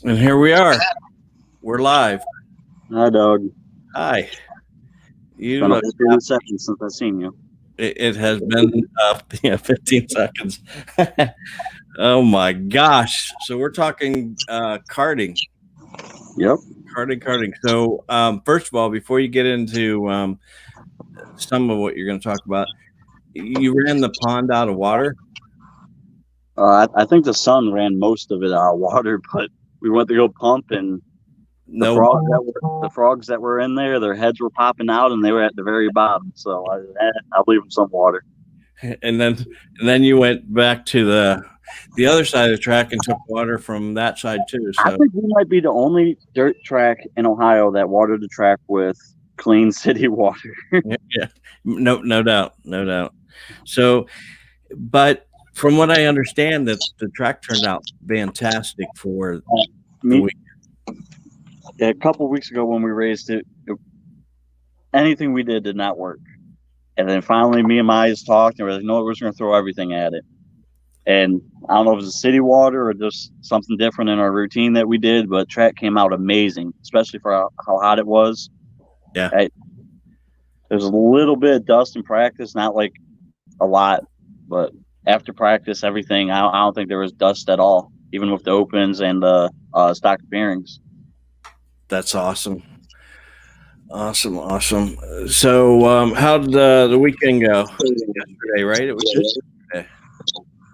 And here we are. We're live. Hi, dog. Hi. You Been a look. whole 30 seconds since I've seen you. It has been 15 seconds. Oh my gosh! So we're talking karting. Yep. Karting. So first of all, before you get into some of what you're going to talk about, you ran the pond out of water. I think the sun ran most of it out of water, but we went to go pump, and the No. frogs that were in there, their heads were popping out, and they were at the very bottom. So I'll leave them some water. And then you went back to the other side of the track and took water from that side too. I So think we might be the only dirt track in Ohio that watered the track with clean city water. yeah, no doubt. So, but from what I understand, that the track turned out fantastic for the week. A couple of weeks ago when we raced it, anything we did not work. And then finally, me and my eyes talked, and we're like, no, we're just going to throw everything at it. And I don't know if it was city water or just something different in our routine that we did, but track came out amazing, especially for how hot it was. Yeah. There's a little bit of dust in practice, not like a lot, but after practice, everything, I don't think there was dust at all, even with the opens and the stock bearings. That's awesome. Awesome. So, how did the weekend go? Yesterday, right? It was yesterday.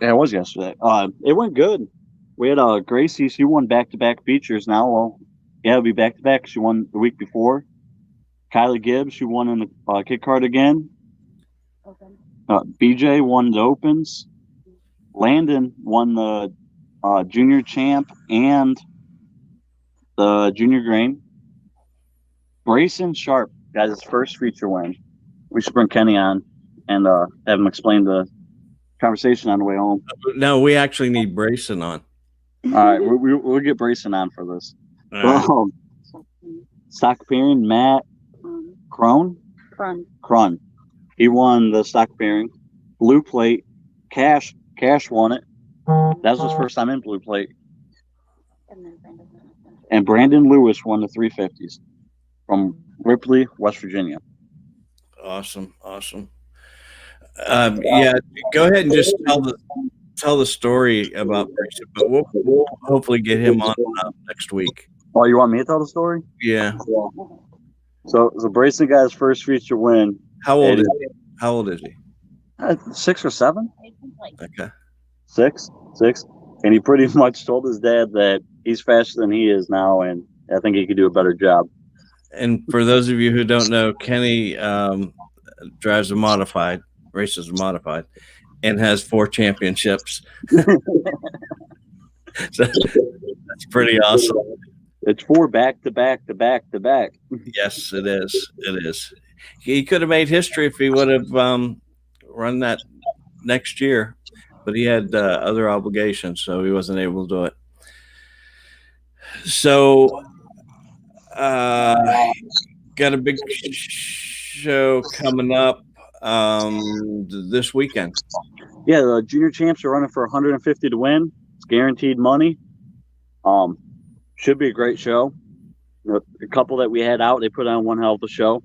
Yeah, it was yesterday. It went good. We had Gracie. She won back-to-back features now. Well, yeah, it'll be back-to-back. She won the week before. Kylie Gibbs, she won in the kit card again. BJ won the opens. Landon won the junior champ and the junior grain. Grayson Sharp got his first feature win. We should bring Kenny on and have him explain the conversation on the way home. No, we actually need Brayson on. All right, we'll get Brayson on for this. Stock pairing, Matt Crone. He won the stock pairing. Blue plate, Cash won it. That was his first time in blue plate. And Brandon Lewis won the 350s from Ripley, West Virginia. Awesome. Yeah, go ahead and just tell the story about Brayson, but we'll hopefully get him on next week. Oh, you want me to tell the story? Yeah. So Brayson got his first feature win. How old is he? 6 or 7. Okay. Six. And he pretty much told his dad that he's faster than he is now, and I think he could do a better job. And for those of you who don't know, Kenny drives races a modified, and has 4 championships. So that's pretty awesome. It's 4 back to back. Yes, it is. He could have made history if he would have run that next year, but he had other obligations, so he wasn't able to do it. So, got a big show coming up this weekend. Yeah, the junior champs are running for 150 to win. It's guaranteed money. Should be a great show. The couple that we had out, they put on one hell of a show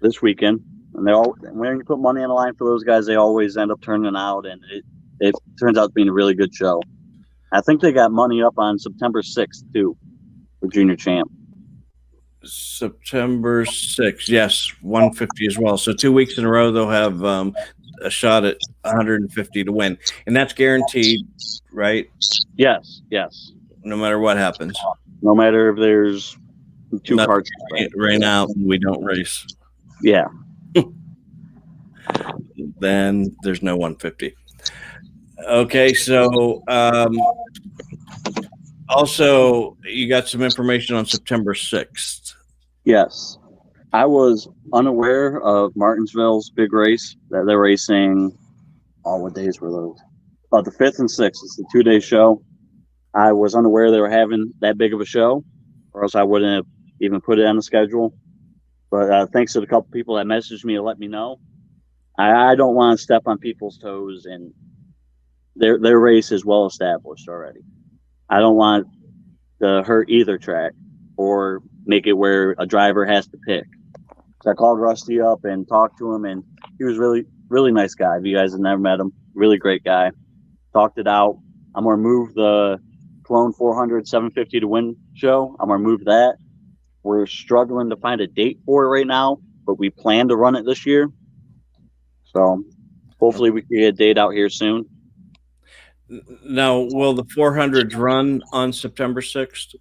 this weekend. And when you put money on the line for those guys, they always end up turning out, and it turns out being a really good show. I think they got money up on September 6th too for junior champ. September 6th, yes, 150 as well. So 2 weeks in a row, they'll have a shot at 150 to win, and that's guaranteed, right? Yes. No matter what happens. No matter if there's 2 carts rain out and we don't race. Yeah. Then there's no 150. Okay, so also you got some information on September 6th. Yes. I was unaware of Martinsville's big race that they're racing. What days were those? The 5th and 6th. It's a 2-day show. I was unaware they were having that big of a show, or else I wouldn't have even put it on the schedule. But thanks to the couple people that messaged me to let me know. I don't want to step on people's toes, and their race is well established already. I don't want to hurt either track or make it where a driver has to pick. So I called Rusty up and talked to him, and he was really, really nice guy. If you guys have never met him, really great guy. Talked it out. I'm going to move the Clone 400 750 to win show. I'm going to move that. We're struggling to find a date for it right now, but we plan to run it this year. So hopefully we can get a date out here soon. Now, will the 400s run on September 6th?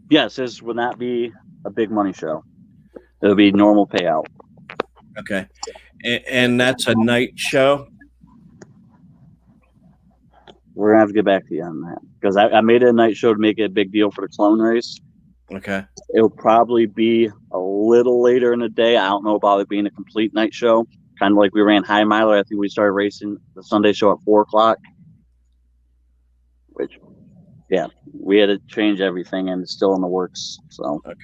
Yes, this would not be a big money show. It'll be normal payout. Okay. And that's a night show? We're going to have to get back to you on that because I made it a night show to make it a big deal for the clone race. Okay. It'll probably be a little later in the day. I don't know about it being a complete night show. Kind of like we ran High Miler. I think we started racing the Sunday show at 4 o'clock. Which, yeah, we had to change everything, and it's still in the works. So, okay,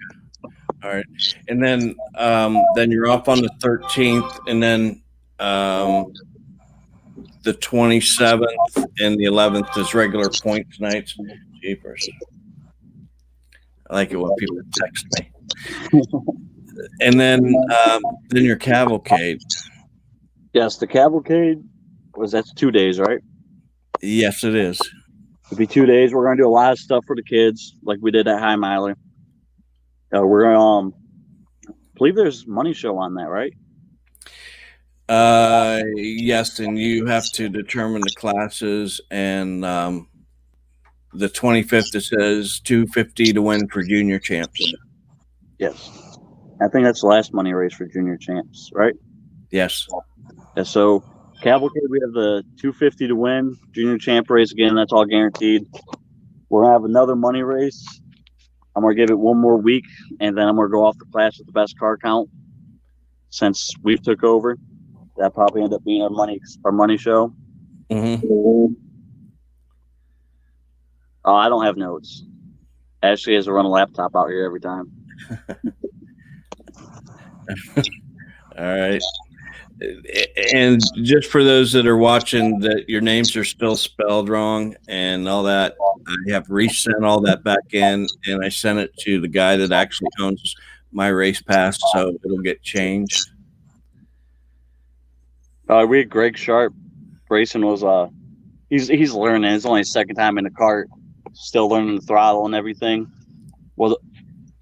all right, and then you're off on the 13th, and then the 27th and the 11th is regular points nights. Jeepers, I like it when people text me. And then your cavalcade. Yes, the cavalcade that's 2 days, right? Yes, it is. It'll be 2 days. We're going to do a lot of stuff for the kids, like we did at High Miler. We're I believe there's money show on that, right? Yes, and you have to determine the classes, and the 25th it says $250 to win for junior champs. Yes, I think that's the last money race for junior champs, right? Yes. Yeah, so cavalcade, we have the $250 to win junior champ race again. That's all guaranteed. We're gonna have another money race. I'm gonna give it one more week, and then I'm gonna go off the class with the best car count. Since we took over, that probably ended up being our money show. Mm-hmm. Oh, I don't have notes. Ashley has to run a laptop out here every time. All right. And just for those that are watching, that your names are still spelled wrong and all that, I have resent all that back in, and I sent it to the guy that actually owns my race pass, so it'll get changed. We had Greg Sharp. Grayson was he's learning. It's only his second time in the cart, still learning the throttle and everything. Well,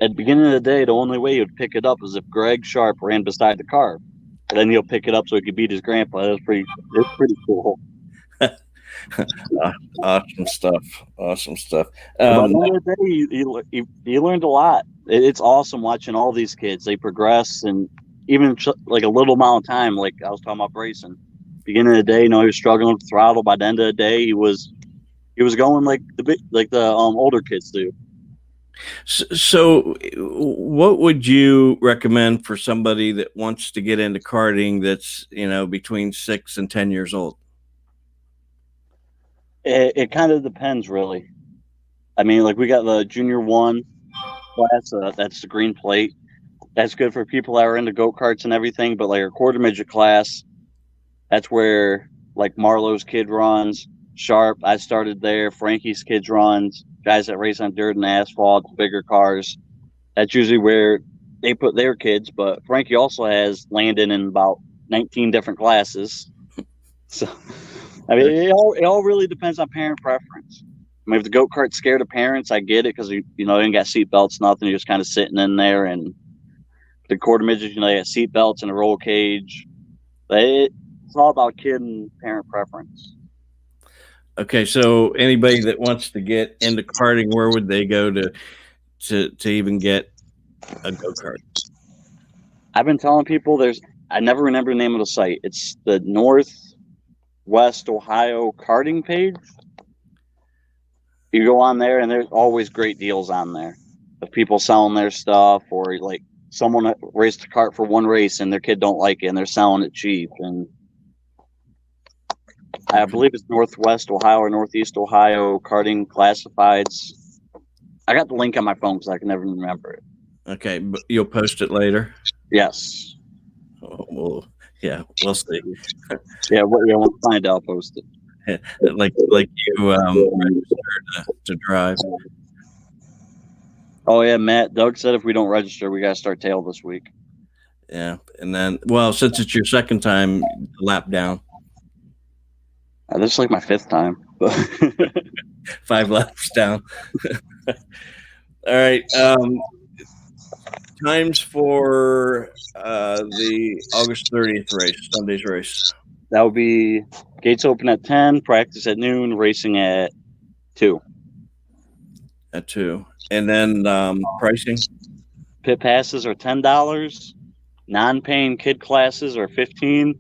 at the beginning of the day, the only way he would pick it up is if Greg Sharp ran beside the car. And then he'll pick it up so he could beat his grandpa. It was pretty cool. Awesome stuff. Awesome stuff. By the end of the day, he learned a lot. It's awesome watching all these kids. They progress, and even like a little amount of time, like I was talking about racing. Beginning of the day, he was struggling with the throttle. By the end of the day, he was going like the older kids do. So what would you recommend for somebody that wants to get into karting that's, between 6 and 10 years old? It kind of depends, really. I mean, like we got the junior 1 class. That's the green plate. That's good for people that are into go-karts and everything. But like our quarter midget class, that's where like Marlowe's kid runs. Sharp, I started there. Frankie's kids runs. Guys that race on dirt and asphalt, bigger cars. That's usually where they put their kids. But Frankie also has Landon in about 19 different classes. So, I mean, it all really depends on parent preference. I mean, if the go-kart's scared of parents, I get it because, they ain't got seat belts, nothing. You're just kind of sitting in there. And the quarter midgets, they got seat belts and a roll cage. But it's all about kid and parent preference. Okay, so anybody that wants to get into karting, where would they go to even get a go-kart? I've been telling people I never remember the name of the site. It's the Northwest Ohio Karting page. You go on there, and there's always great deals on there of people selling their stuff, or like someone that raced a kart for one race and their kid don't like it and they're selling it cheap. And I believe it's Northwest Ohio or Northeast Ohio Karting Classifieds. I got the link on my phone because I can never remember it. Okay, but you'll post it later? Yes. We'll see. We'll find out. I'll post it. Like you registered to drive. Oh yeah, Matt. Doug said if we don't register, we gotta start tail this week. Yeah, and then since it's your second time, lap down. This is like my 5th time. 5 laps down. All right. Times for the August 30th race, Sunday's race. That would be gates open at 10, practice at noon, racing at 2. At 2. And then pricing? Pit passes are $10. Non-paying kid classes are $15.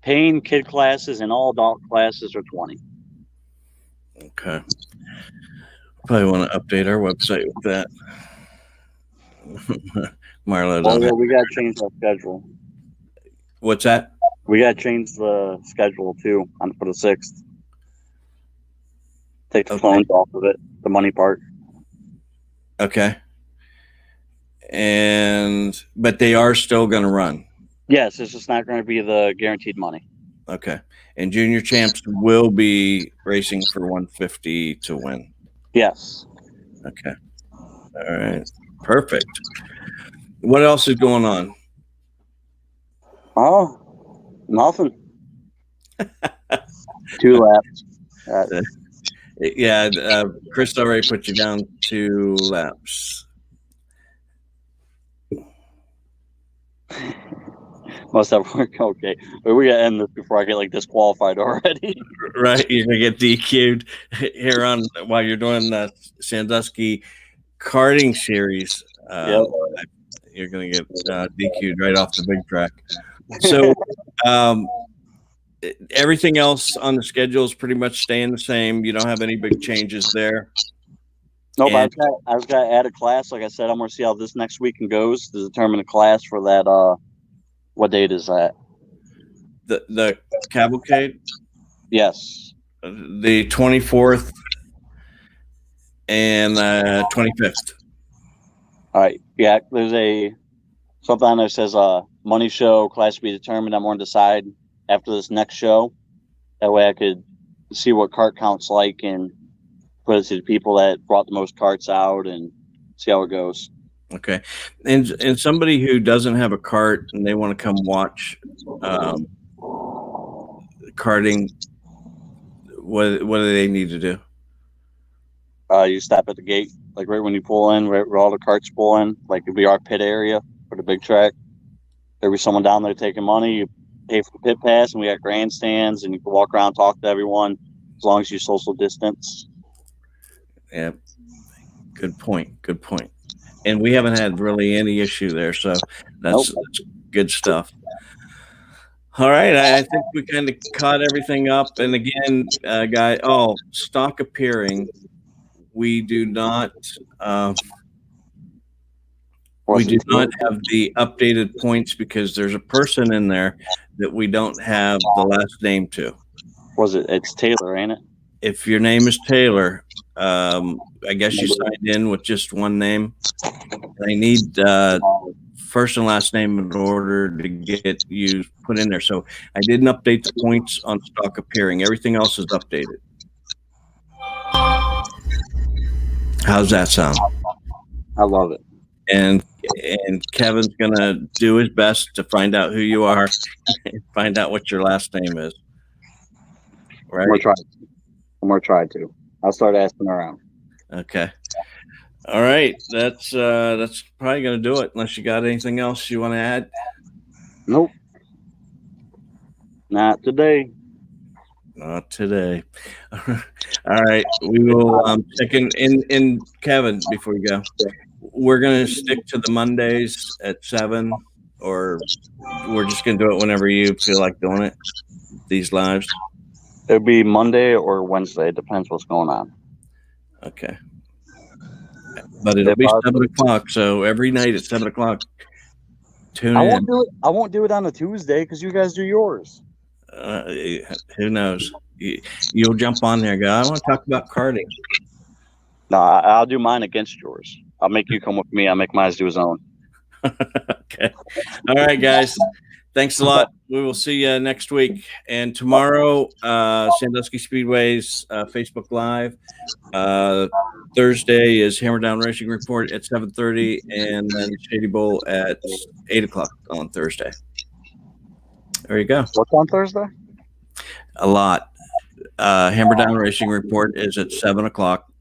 Paying kid classes and all adult classes are $20. Okay. Probably want to update our website with that. Marlo doesn't. Well, we got to change our schedule. What's that? We got to change the schedule too for the 6th. Take the phones off of it, the money part. Okay. But they are still going to run. Yes, it's just not going to be the guaranteed money. Okay. And junior champs will be racing for 150 to win. Yes. Okay. All right. Perfect. What else is going on? Oh, nothing. 2 laps. Yeah, Chris already put you down 2 laps. Must have worked okay. But we gotta end this before I get disqualified already. Right, you're gonna get DQ'd here on while you're doing the Sandusky Karting series. Yep. You're gonna get DQ'd right off the big track. So, everything else on the schedule is pretty much staying the same. You don't have any big changes there. Nope, I've got to add a class. Like I said, I'm going to see how this next weekend goes to determine a class for that. What date is that? The cavalcade? Yes. The 24th and 25th. All right. Yeah, there's something on there says money show, class to be determined. I'm going to decide after this next show. That way I could see what cart count's like and put it to the people that brought the most carts out and see how it goes. Okay. And somebody who doesn't have a cart and they want to come watch karting, what do they need to do? You stop at the gate, right when you pull in, right where all the carts pull in, it'd be our pit area for the big track. There'll be someone down there taking money. You pay for the pit pass, and we got grandstands, and you can walk around, talk to everyone, as long as you social distance. Yeah. Good point. And we haven't had really any issue there, so that's good stuff. All right, I think we kind of caught everything up. And again, stock appearing. We do not. We do not have the updated points because there's a person in there that we don't have the last name to. It's Taylor, ain't it? If your name is Taylor, I guess you signed in with just one name. I need first and last name in order to get you put in there. So I didn't update the points on stock appearing. Everything else is updated. How's that sound? I love it. And Kevin's gonna do his best to find out who you are and find out what your last name is. Right? I'm gonna try to. I'll start asking around. Okay. All right. That's probably gonna do it. Unless you got anything else you want to add? Nope. Not today. Not today. All right. We will check in. And Kevin, before we go, we're gonna stick to the Mondays at 7, or we're just gonna do it whenever you feel like doing it. These lives. It'll be Monday or Wednesday. Depends what's going on. Okay. But it'll be 7 o'clock. So every night at 7 o'clock, tune in. I won't do it on a Tuesday because you guys do yours. Who knows? You'll jump on there, guy. I want to talk about karting. No, I'll do mine against yours. I'll make you come with me. I'll make mine do his own. Okay. All right, guys. Thanks a lot. We will see you next week. And tomorrow, Sandusky Speedway's Facebook Live. Thursday is Hammer Down Racing Report at 7:30, and then Shady Bowl at 8 o'clock on Thursday. There you go. What's on Thursday? A lot. Hammer Down Racing Report is at 7 o'clock,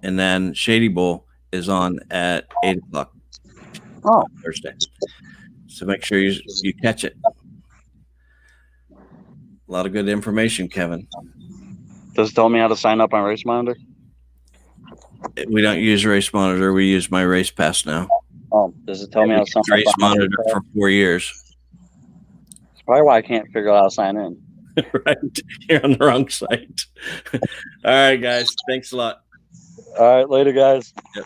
and then Shady Bowl is on at 8 o'clock on Thursday. So make sure you catch it. A lot of good information, Kevin. Does it tell me how to sign up on Race Monitor? We don't use Race Monitor. We use my Race Pass now. Oh, does it tell me how to sign up? Race Monitor for 4 years. That's probably why I can't figure out how to sign in. Right. You're on the wrong site. All right, guys. Thanks a lot. All right. Later, guys. Yep.